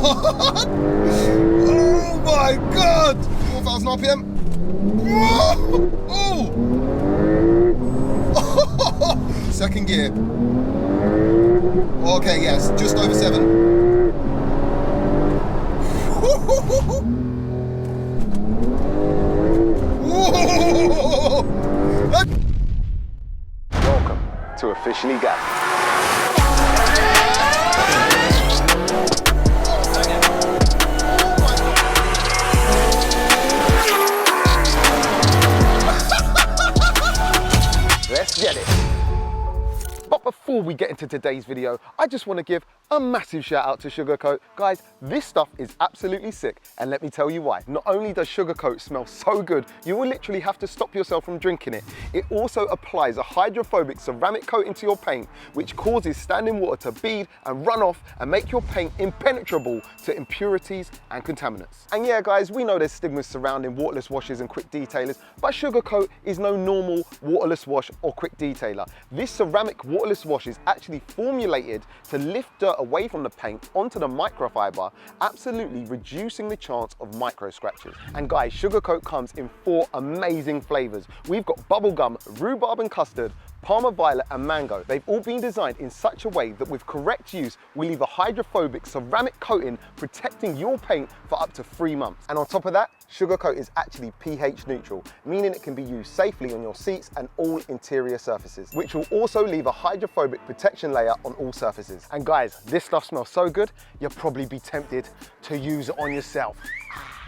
Oh my God! 4,000 RPM. Whoa! Oh! Second gear. Okay, yes, just over 7. Welcome to Officially Gapped. Let's get it. But before we get into today's video, I just want to give a massive shout out to Sugarcoat. Guys, this stuff is absolutely sick, and let me tell you why. Not only does Sugarcoat smell so good, you will literally have to stop yourself from drinking it. It also applies a hydrophobic ceramic coating to your paint, which causes standing water to bead and run off and make your paint impenetrable to impurities and contaminants. And yeah, guys, we know there's stigmas surrounding waterless washes and quick detailers, but Sugarcoat is no normal waterless wash or quick detailer. This ceramic waterless wash is actually formulated to lift dirt away from the paint onto the microfiber, absolutely reducing the chance of micro scratches. And guys, Sugarcoat comes in 4 amazing flavors. We've got bubblegum, rhubarb and custard, Parma Violet and Mango. They've all been designed in such a way that with correct use will leave a hydrophobic ceramic coating protecting your paint for up to 3 months. And on top of that, Sugarcoat is actually pH neutral, meaning it can be used safely on your seats and all interior surfaces, which will also leave a hydrophobic protection layer on all surfaces. And guys, this stuff smells so good, you'll probably be tempted to use it on yourself.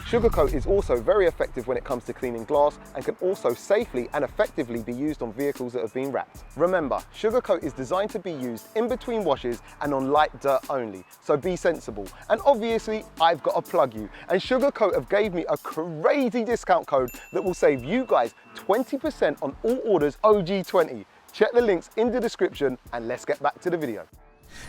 Sugarcoat is also very effective when it comes to cleaning glass and can also safely and effectively be used on vehicles that have been wrapped. Remember, Sugarcoat is designed to be used in between washes and on light dirt only, so be sensible. And obviously, I've got to plug you, and Sugarcoat have gave me a crazy discount code that will save you guys 20% on all orders OG20. Check the links in the description and let's get back to the video.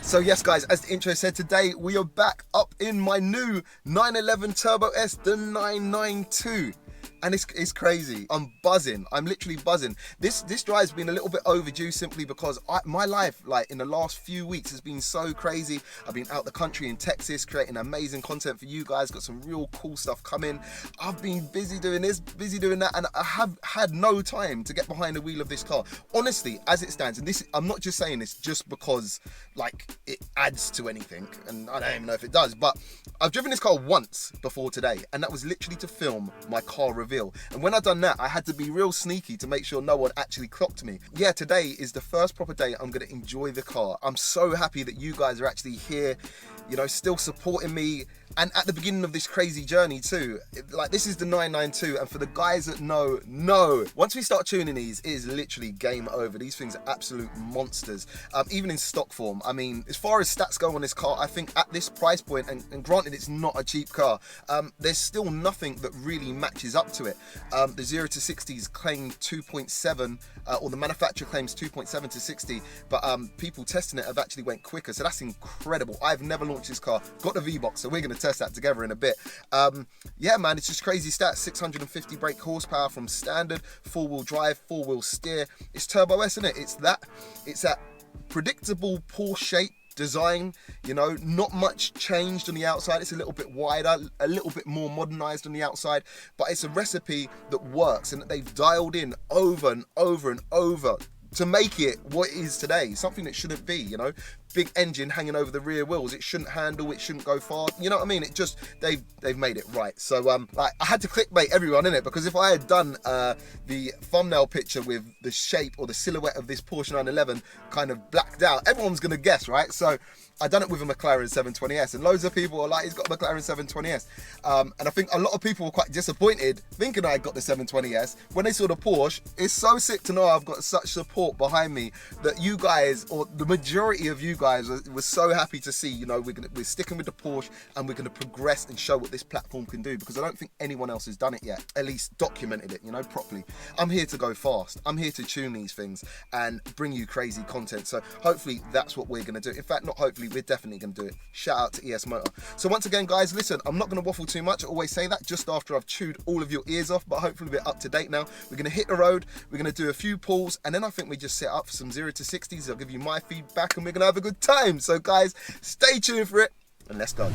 So yes guys, as the intro said, today we are back up in my new 911 Turbo S, the 992. And it's crazy. I'm buzzing. I'm literally buzzing. This drive's been a little bit overdue simply because my life, like in the last few weeks, has been so crazy. I've been out the country in Texas creating amazing content for you guys. Got some real cool stuff coming. I've been busy doing this, busy doing that, and I have had no time to get behind the wheel of this car. Honestly, as it stands, and this, I'm not just saying this just because like it adds to anything, and I don't even know if it does, but I've driven this car once before today, and that was literally to film my car reveal. And when I done that, I had to be real sneaky to make sure no one actually clocked me. Yeah, today is the first proper day I'm gonna enjoy the car. I'm so happy that you guys are actually here, you know, still supporting me, and at the beginning of this crazy journey too. Like, this is the 992, and for the guys that know, once we start tuning these, it is literally game over. These things are absolute monsters, even in stock form. I mean, as far as stats go on this car, I think at this price point, and granted it's not a cheap car, there's still nothing that really matches up to it. The 0 to 60s claim 2.7, or the manufacturer claims 2.7 to 60, but people testing it have actually went quicker, so that's incredible. I've never launched this car, got the V-Box, so we're going to test that together in a bit. Yeah man, it's just crazy stats. 650 brake horsepower from standard, 4-wheel drive, 4-wheel steer. It's Turbo S, isn't it? It's that predictable Porsche shape design, you know, not much changed on the outside. It's a little bit wider, a little bit more modernized on the outside, but it's a recipe that works and that they've dialed in over and over and over to make it what it is today. Something that shouldn't be, you know, big engine hanging over the rear wheels. It shouldn't handle, it shouldn't go far, you know what I mean? It just, they've made it right. So like, I had to clickbait everyone in it, because if I had done the thumbnail picture with the shape or the silhouette of this Porsche 911 kind of blacked out, everyone's gonna guess, right? So I done it with a McLaren 720S, and loads of people are like, he's got a McLaren 720S. And I think a lot of people were quite disappointed thinking I got the 720S. When they saw the Porsche, it's so sick to know I've got such support behind me that you guys, or the majority of you guys, were so happy to see, you know, we're sticking with the Porsche and we're gonna progress and show what this platform can do, because I don't think anyone else has done it yet, at least documented it, you know, properly. I'm here to go fast. I'm here to tune these things and bring you crazy content. So hopefully that's what we're gonna do. In fact, not hopefully, we're definitely gonna do it. Shout out to ES Motor. So once again, guys, listen, I'm not gonna waffle too much. I always say that just after I've chewed all of your ears off, but hopefully we're up to date now. We're gonna hit the road, we're gonna do a few pulls, and then I think we just set up for some 0 to 60s. I'll give you my feedback and we're gonna have a good time. So guys, stay tuned for it, and let's go.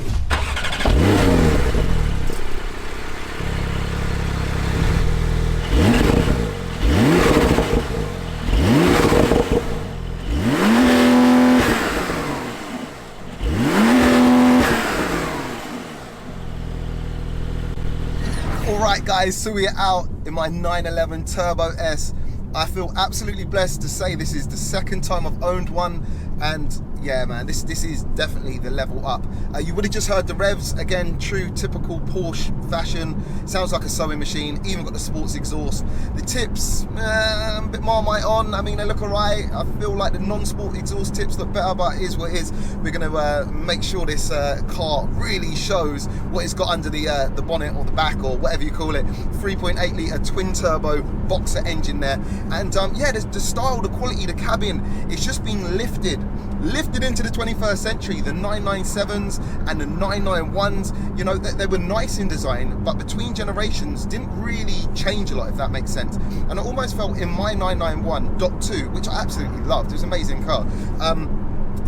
Right guys, so we're out in my 911 Turbo S. I feel absolutely blessed to say this is the second time I've owned one, and yeah man, this is definitely the level up. You would have just heard the revs, again, true typical Porsche fashion. Sounds like a sewing machine, even got the sports exhaust. The tips, a bit Marmite on, I mean they look alright. I feel like the non-sport exhaust tips look better, but it is what it is. We're going to make sure this car really shows what it's got under the bonnet or the back or whatever you call it. 3.8 litre twin turbo boxer engine there, and yeah, the style, the quality, the cabin, it's just been lifted into the 21st century. The 997s and the 991s, you know, they were nice in design, but between generations didn't really change a lot, if that makes sense. And I almost felt in my 991.2, which I absolutely loved, it was an amazing car,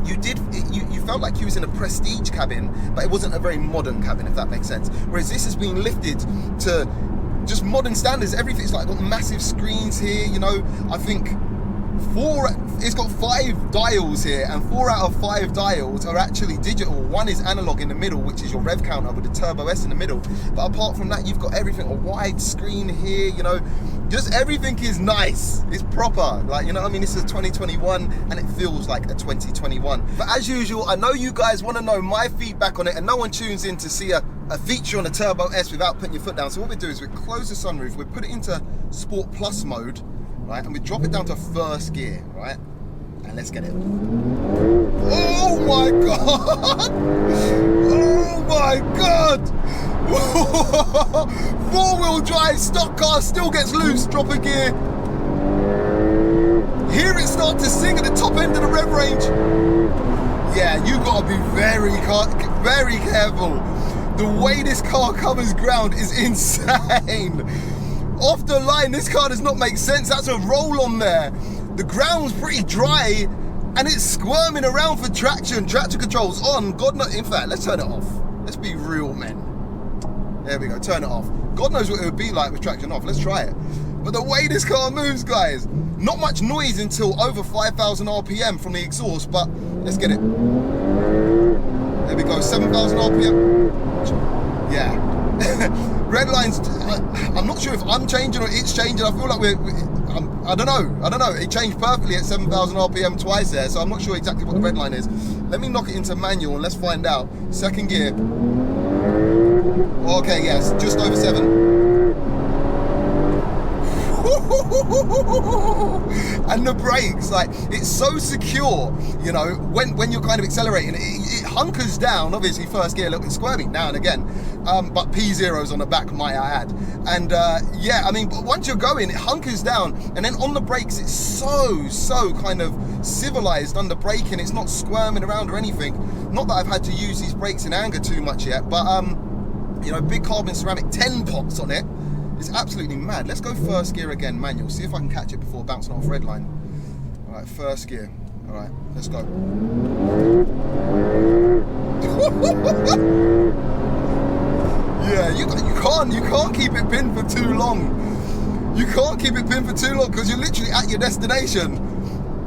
you felt like you was in a prestige cabin, but it wasn't a very modern cabin, if that makes sense. Whereas this has been lifted to just modern standards. Everything's like got massive screens here, you know. I think it's got 5 dials here, and 4 out of 5 dials are actually digital. One is analog in the middle, which is your rev counter with the Turbo S in the middle. But apart from that, you've got everything, a wide screen here, you know, just everything is nice. It's proper, like, you know what I mean? This is 2021 and it feels like a 2021. But as usual, I know you guys want to know my feedback on it, and no one tunes in to see a feature on a Turbo S without putting your foot down. So what we do is we close the sunroof, we put it into Sport Plus mode, right, and we drop it down to first gear, right, and let's get it. Oh my god! Oh my god! 4-wheel drive stock car still gets loose. Drop a gear. Hear it start to sing at the top end of the rev range. Yeah, you gotta be very careful. The way this car covers ground is insane. Off the line, this car does not make sense. That's a roll on there. The ground's pretty dry and it's squirming around for traction. Traction control's on. God knows. In fact, let's turn it off. Let's be real, men. There we go, turn it off. God knows what it would be like with traction off. Let's try it. But the way this car moves, guys, not much noise until over 5,000 RPM from the exhaust, but let's get it. There we go, 7,000 RPM. Yeah. Red lines, I'm not sure if I'm changing or it's changing. I feel like I don't know. It changed perfectly at 7,000 RPM twice there, so I'm not sure exactly what the red line is. Let me knock it into manual and let's find out. Second gear. Okay, yes, just over 7. And the brakes, like, it's so secure, you know, when you're kind of accelerating, it hunkers down. Obviously first gear a little bit squirmy now and again, but P0's on the back, might I add. And yeah, I mean, but once you're going, it hunkers down, and then on the brakes it's so kind of civilized under braking. It's not squirming around or anything. Not that I've had to use these brakes in anger too much yet, but you know, big carbon ceramic 10 pots on it. It's absolutely mad. Let's go first gear again, manual. See if I can catch it before bouncing off red line. All right, first gear. All right, let's go. Yeah, you can't keep it pinned for too long. You can't keep it pinned for too long because you're literally at your destination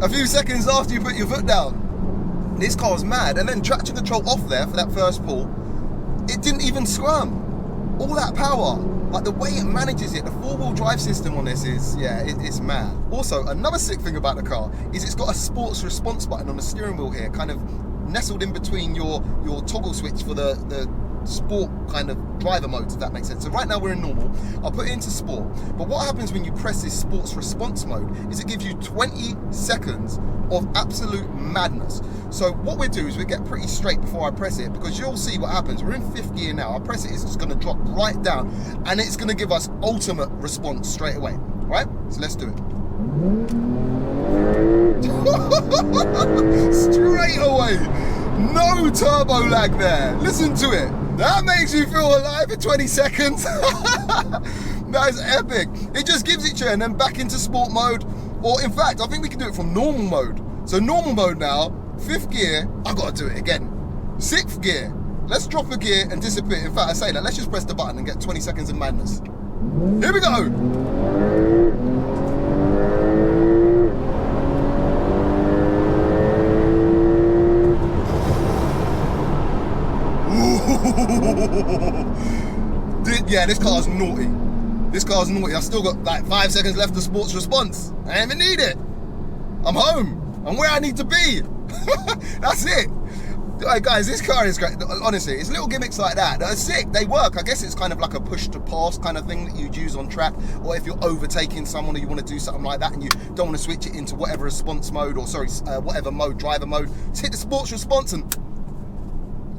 a few seconds after you put your foot down. This car's mad. And then traction control off there for that first pull. It didn't even squirm. All that power. Like the way it manages it, the 4-wheel drive system on this is, yeah, it's mad. Also, another sick thing about the car is it's got a sports response button on the steering wheel here, kind of nestled in between your toggle switch for the sport kind of driver modes, if that makes sense. So right now we're in normal. I'll put it into sport. But what happens when you press this sports response mode is it gives you 20 seconds of absolute madness. So what we do is we get pretty straight before I press it, because you'll see what happens. We're in 5th gear now. I press it, it's going to drop right down, and it's going to give us ultimate response straight away. Right? So let's do it. Straight away. No turbo lag there. Listen to it. That makes you feel alive for 20 seconds. That is epic. It just gives it to you and then back into sport mode. Or in fact, I think we can do it from normal mode. So normal mode now, 5th gear, I've got to do it again. 6th gear, let's drop a gear and disappear. In fact, I say that, let's just press the button and get 20 seconds of madness. Here we go. Yeah, this car's naughty. This car's naughty. I still got like 5 seconds left of sports response. I don't even need it. I'm home. I'm where I need to be. That's it. Right, guys, this car is great. Honestly, it's little gimmicks like that are sick. They work. I guess it's kind of like a push to pass kind of thing that you'd use on track, or if you're overtaking someone or you want to do something like that and you don't want to switch it into whatever response mode, or sorry, whatever mode, driver mode, just hit the sports response and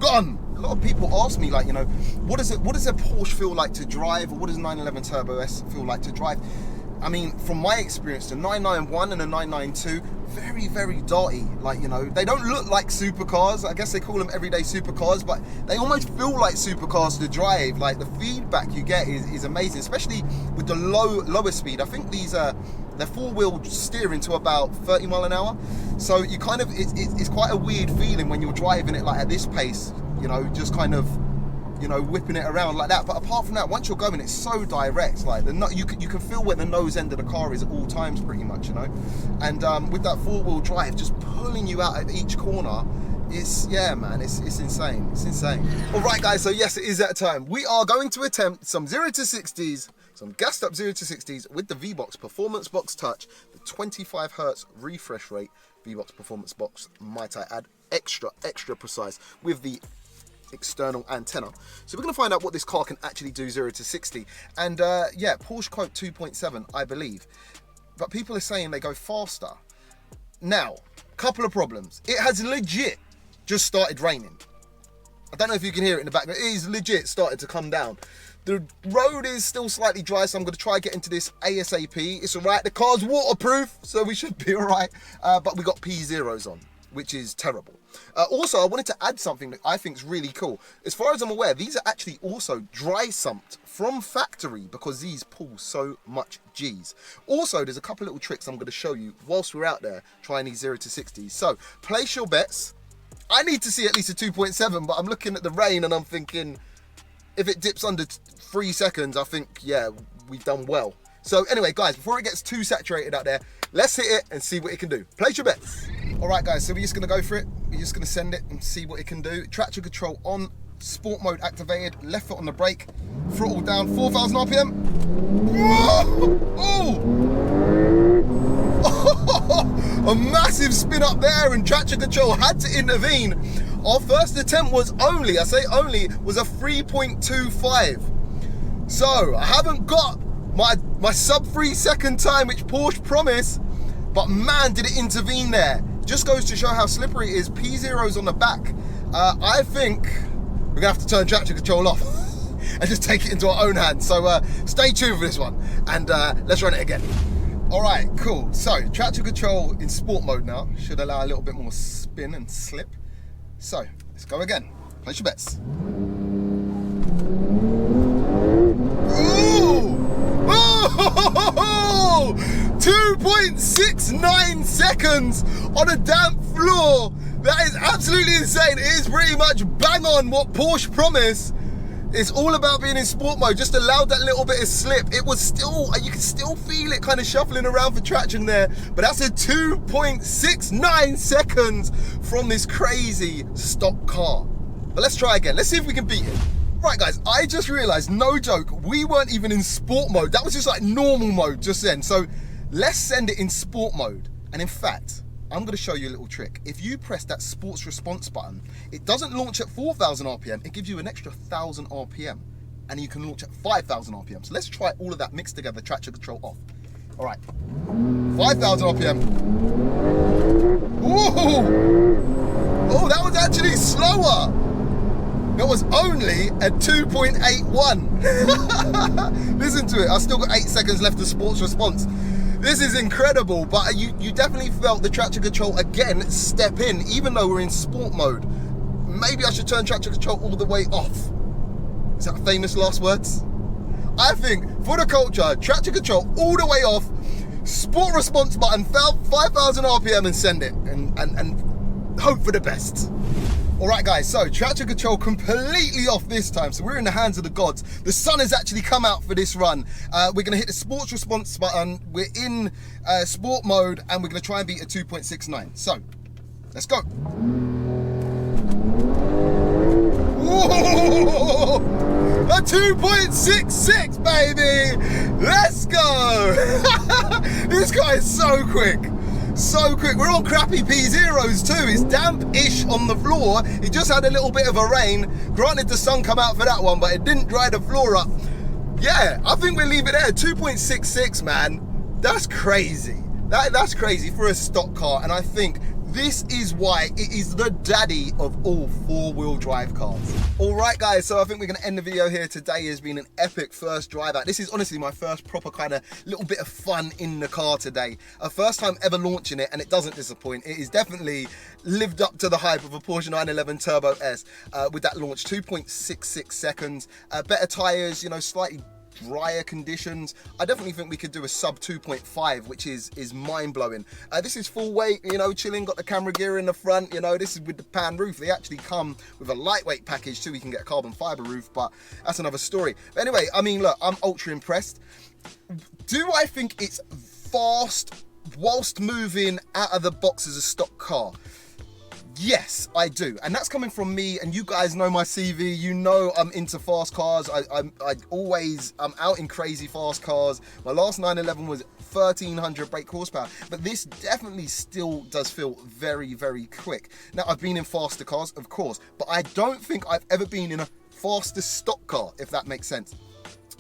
gone. A lot of people ask me, like, you know, what does a Porsche feel like to drive, or what does 911 Turbo S feel like to drive? I mean, from my experience, the 991 and the 992, very, very darty. Like, you know, they don't look like supercars. I guess they call them everyday supercars, but they almost feel like supercars to drive. Like, the feedback you get is amazing, especially with the lower speed. I think these are, they're four-wheel steering to about 30 mile an hour. So you kind of, it's quite a weird feeling when you're driving it like at this pace, you know, just kind of, you know, whipping it around like that. But apart from that, once you're going, it's so direct. Like, you can feel where the nose end of the car is at all times, pretty much, you know. And with that four-wheel drive, just pulling you out at each corner, yeah, man, it's insane. It's insane. All right, guys. So yes, it is that time. We are going to attempt some 0 to 60s, some gassed up 0 to 60s with the V-Box Performance Box Touch, the 25 hertz refresh rate V-Box Performance Box. Might I add, extra precise with the external antenna. So we're going to find out what this car can actually do 0 to 60. And yeah, Porsche quote 2.7, I believe, but people are saying they go faster. Now, couple of problems. It has legit just started raining. I don't know if you can hear it in the background. It is legit started to come down. The road is still slightly dry, so I'm going to try get into this ASAP. It's all right. The car's waterproof, so we should be all right. But we got P0s on, which is terrible. Also, I wanted to add something that I think is really cool. As far as I'm aware, these are actually also dry sumped from factory because these pull so much G's. Also, there's a couple little tricks I'm going to show you whilst we're out there trying these 0 to 60s. So, place your bets. I need to see at least a 2.7, but I'm looking at the rain and I'm thinking, if it dips under 3 seconds, I think, yeah, we've done well. So anyway, guys, before it gets too saturated out there, let's hit it and see what it can do. Place your bets. All right, guys, so we're just going to go for it. We're just going to send it and see what it can do. Traction control on, sport mode activated, left foot on the brake, throttle down, 4,000 RPM. Whoa! Oh! A massive spin up there, and traction control had to intervene. Our first attempt was only, I say only, was a 3.25. So I haven't got my sub 3 second time, which Porsche promised, but man, did it intervene there. Just goes to show how slippery it is. P0's on the back. I think we're gonna have to turn traction control off and just take it into our own hands. So stay tuned for this one, and let's run it again. All right, cool. So traction control in sport mode now should allow a little bit more spin and slip. So let's go again. Place your bets. Ooh! Oh! 2.69 seconds on a damp floor. That is absolutely insane. It is pretty much bang on what Porsche promised. It's all about being in sport mode. Just allowed that little bit of slip. It was still, you can still feel it kind of shuffling around for traction there. But that's a 2.69 seconds from this crazy stock car. But let's try again. Let's see if we can beat it. Right, guys, I just realized, no joke, we weren't even in sport mode. That was just like normal mode just then. So let's send it in sport mode. And in fact, I'm going to show you a little trick. If you press that sports response button, it doesn't launch at 4,000 RPM. It gives you an extra 1,000 RPM, and you can launch at 5,000 RPM. So let's try all of that mixed together, traction control off. All right, 5,000 RPM. Ooh! Oh, that was actually slower. That was only at 2.81. Listen to it. I still got 8 seconds left of sports response. This is incredible, but you definitely felt the traction control again step in, even though we're in sport mode. Maybe I should turn traction control all the way off. Is that famous last words? I think for the culture, traction control all the way off, sport response button, 5,000 RPM and send it, and hope for the best. All right, guys, so traction control completely off this time, so we're in the hands of the gods. The sun has actually come out for this run. We're gonna hit the sports response button. We're in sport mode, and we're gonna try and beat a 2.69. So, let's go. Whoa! a 2.66, baby. Let's go. This guy is so quick. So quick. We're on crappy P0s too. It's damp-ish on the floor. It just had a little bit of a rain. Granted, the sun come out for that one, but it didn't dry the floor up. Yeah, I think we'll leave it there. 2.66, man. That's crazy. That's crazy for a stock car, and I think this is why it is the daddy of all four-wheel drive cars. All right, guys, so I think we're gonna end the video here. Today has been an epic first drive out. This is honestly my first proper kind of little bit of fun in the car today. A first time ever launching it, and it doesn't disappoint. It is definitely lived up to the hype of a Porsche 911 Turbo S with that launch, 2.66 seconds. Better tires, you know, slightly drier conditions. I definitely think we could do a sub 2.5, which is mind-blowing. This is full weight, you know, chilling, got the camera gear in the front, you know, this is with the pan roof. They actually come with a lightweight package too. We can get a carbon fiber roof, but that's another story. But anyway, I mean, look, I'm ultra impressed. Do I think it's fast whilst moving out of the box as a stock car? Yes, I do, and that's coming from me, and you guys know my CV, you know I'm into fast cars. I'm out in crazy fast cars. My last 911 was 1300 brake horsepower, but this definitely still does feel very, very quick. Now, I've been in faster cars, of course, but I don't think I've ever been in a faster stock car, if that makes sense.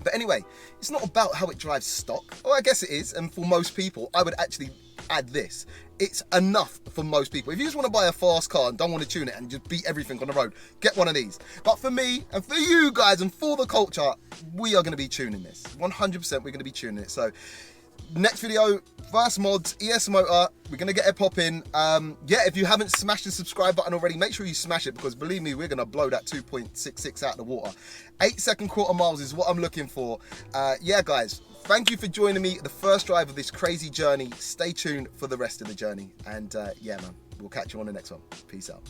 But anyway, it's not about how it drives stock. Well, I guess it is, and for most people, I would actually add this. It's enough for most people. If you just want to buy a fast car and don't want to tune it and just beat everything on the road, get one of these. But for me and for you guys and for the culture, we are going to be tuning this. 100% we're going to be tuning it. So next video, first mods, ES motor, we're going to get it popping. Yeah, if you haven't smashed the subscribe button already, make sure you smash it, because believe me, we're going to blow that 2.66 out of the water. 8-second quarter miles is what I'm looking for. Yeah, guys, thank you for joining me, the first drive of this crazy journey. Stay tuned for the rest of the journey. And yeah, man, we'll catch you on the next one. Peace out.